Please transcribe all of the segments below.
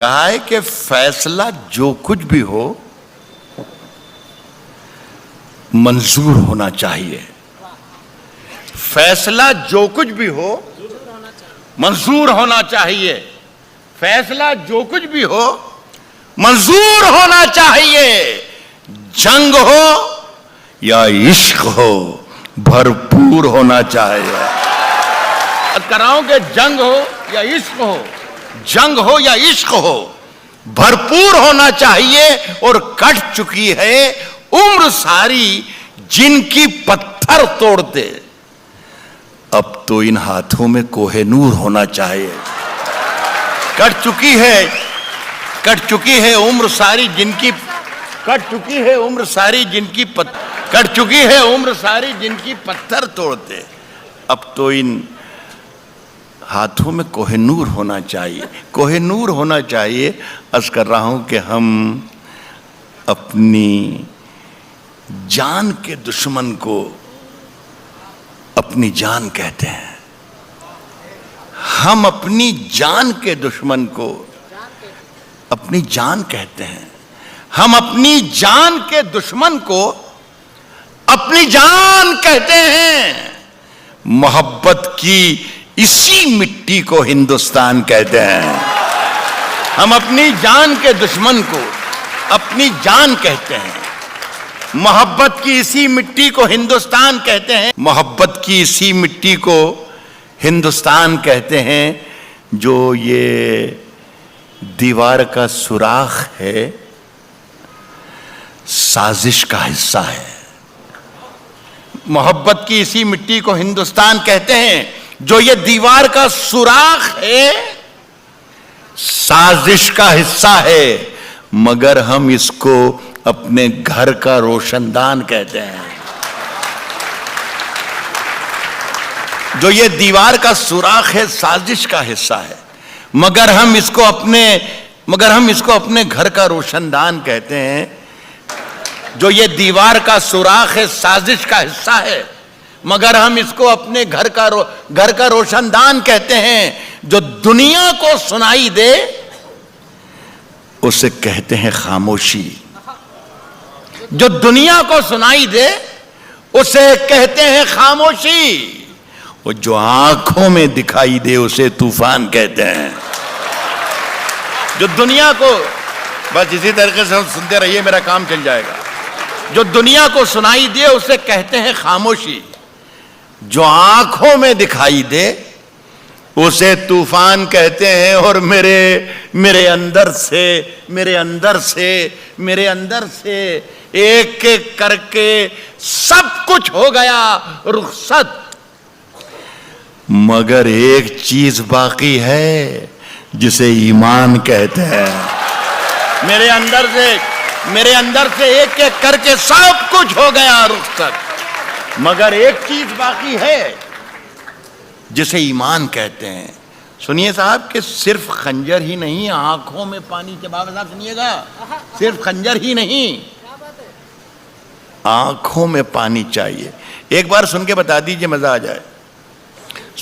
कहा है कि फैसला जो कुछ भी हो मंजूर होना चाहिए। फैसला जो कुछ भी हो मंजूर होना चाहिए। फैसला जो कुछ भी हो मंजूर होना चाहिए। जंग हो या इश्क हो भरपूर होना चाहिए। कराओ कि जंग हो या इश्क हो, जंग हो या इश्क हो भरपूर होना चाहिए। और कट चुकी है उम्र सारी जिनकी पत्थर तोड़ते, अब तो इन हाथों में कोहेनूर होना चाहिए। कट चुकी है उम्र सारी जिनकी, कट चुकी है उम्र सारी जिनकी कट चुकी है उम्र सारी जिनकी पत्थर तोड़ते, अब तो इन हाथों में कोहेनूर होना चाहिए। कोहेनूर होना चाहिए। अर्ज कर रहा हूं कि हम अपनी जान के दुश्मन को अपनी जान कहते हैं। हम अपनी जान के दुश्मन को अपनी जान कहते हैं। हम अपनी जान के दुश्मन को अपनी जान कहते हैं। मोहब्बत की इसी मिट्टी को हिंदुस्तान कहते हैं। हम अपनी जान के दुश्मन को अपनी जान कहते हैं। मोहब्बत की इसी मिट्टी को हिंदुस्तान कहते हैं। मोहब्बत की इसी मिट्टी को हिंदुस्तान कहते हैं। जो ये दीवार का सुराख है साजिश का हिस्सा है। मोहब्बत की इसी मिट्टी को हिंदुस्तान कहते हैं। जो ये दीवार का सुराख है साजिश का हिस्सा है, मगर हम इसको अपने घर का रोशनदान कहते हैं। जो ये दीवार का सुराख है साजिश का हिस्सा है, मगर हम इसको अपने घर का रोशनदान कहते हैं। जो ये दीवार का सुराख है साजिश का हिस्सा है, मगर हम इसको अपने घर का रोशनदान कहते हैं। जो दुनिया को सुनाई दे उसे कहते हैं खामोशी। जो दुनिया को सुनाई दे उसे कहते हैं खामोशी। और जो आंखों में दिखाई दे उसे तूफान कहते हैं। जो दुनिया को, बस इसी तरीके से हम सुनते रहिए, मेरा काम चल जाएगा। जो दुनिया को सुनाई दे उसे कहते हैं खामोशी। जो आंखों में दिखाई दे उसे तूफान कहते हैं। और मेरे अंदर से एक एक करके सब कुछ हो गया रुखसत, मगर एक चीज बाकी है जिसे ईमान कहते हैं। मेरे अंदर से एक एक करके सब कुछ हो गया रुखसत, मगर एक चीज बाकी है जिसे ईमान कहते हैं। सुनिए साहब कि सिर्फ खंजर ही नहीं, आंखों में पानी के बाबा साहब सुनिएगा, सिर्फ खंजर ही नहीं आंखों में पानी चाहिए। एक बार सुन के बता दीजिए, मजा आ जाए।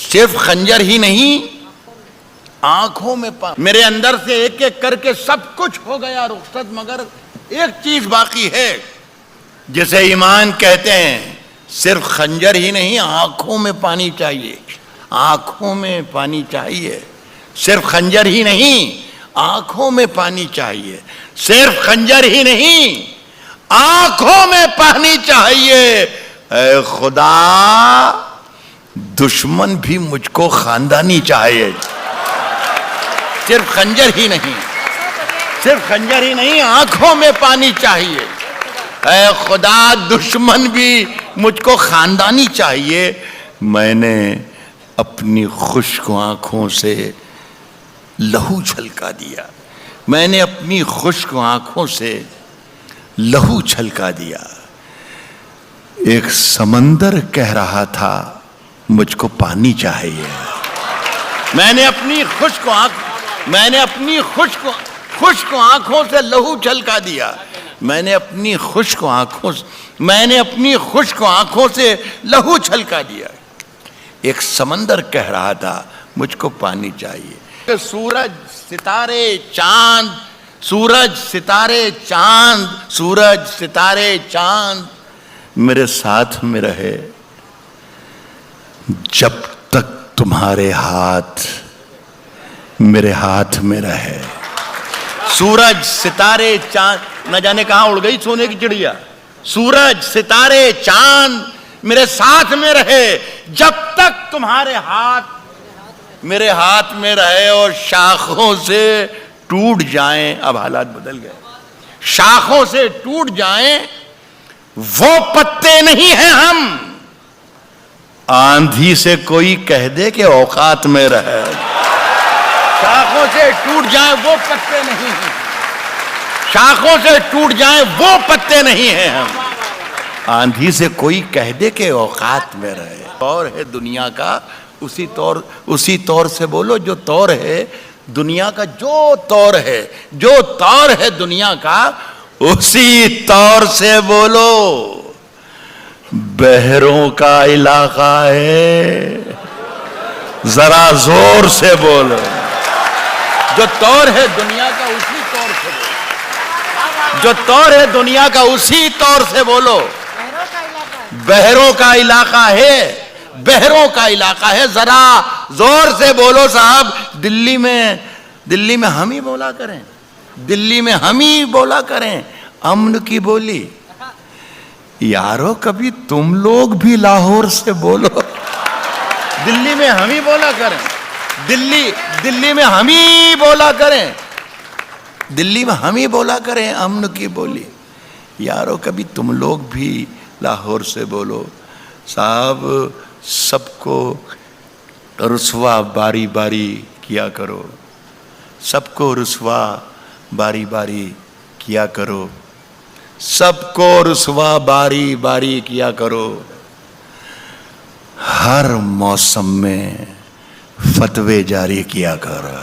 सिर्फ खंजर ही नहीं आंखों में पानी। मेरे अंदर से एक एक करके सब कुछ हो गया रुखसत, मगर एक चीज बाकी है जिसे ईमान कहते हैं। सिर्फ खंजर ही नहीं आंखों में पानी चाहिए, आंखों में पानी चाहिए। सिर्फ खंजर ही नहीं आंखों में पानी चाहिए। सिर्फ खंजर ही नहीं आंखों में पानी चाहिए। ऐ खुदा दुश्मन भी मुझको खानदानी चाहिए। सिर्फ खंजर ही नहीं आंखों में पानी चाहिए। ऐ खुदा दुश्मन भी मुझको खानदानी चाहिए। मैंने अपनी खुश्क आंखों से लहू छलका दिया। मैंने अपनी खुश्क आंखों से लहू छलका दिया। एक समंदर कह रहा था मुझको पानी चाहिए। मैंने अपनी खुश्क आंखों से लहू छलका दिया। मैंने अपनी खुश्क आंखों से लहू छलका दिया। एक समंदर कह रहा था मुझको पानी चाहिए। सूरज सितारे चांद, सूरज सितारे चांद, सूरज सितारे चांद मेरे साथ में रहे जब तक तुम्हारे हाथ मेरे हाथ में रहे। सूरज सितारे चांद, न जाने कहां उड़ गई सोने की चिड़िया। सूरज सितारे चांद मेरे साथ में रहे जब तक तुम्हारे हाथ मेरे हाथ में रहे, और शाखों से टूट जाएं, अब हालात बदल गए, शाखों से टूट जाएं वो पत्ते नहीं हैं हम। आंधी से कोई कह दे कि औकात में रहे, शाखों से टूट जाएं वो पत्ते नहीं हैं, शाखों से टूट जाएं वो पत्ते नहीं हैं हम। आंधी से कोई कह दे कि औकात में रहे। तौर है दुनिया का उसी तौर से बोलो जो तौर है दुनिया का, जो तौर है, जो तौर है दुनिया का उसी तौर से बोलो। बहरों का इलाका है, जरा जोर से बोलो। जो तौर है दुनिया का उसी तौर से बोलो, जो तौर है दुनिया का उसी तौर से बोलो। बहरों का इलाका है, बहरों का इलाका है, जरा जोर से बोलो साहब। दिल्ली में हम ही बोला करें, दिल्ली में हम ही बोला करें अमन की बोली। यारो कभी तुम लोग भी लाहौर से बोलो। दिल्ली में हम ही बोला करें, दिल्ली में हम ही बोला करें, दिल्ली में हम ही बोला करें अमन की बोली। यारो कभी तुम लोग भी लाहौर से बोलो। साहब सबको रुसवा बारी बारी किया करो, सबको रुसवा बारी बारी किया करो, सबको रुसवा बारी बारी किया करो। हर मौसम में फतवे जारी किया करो।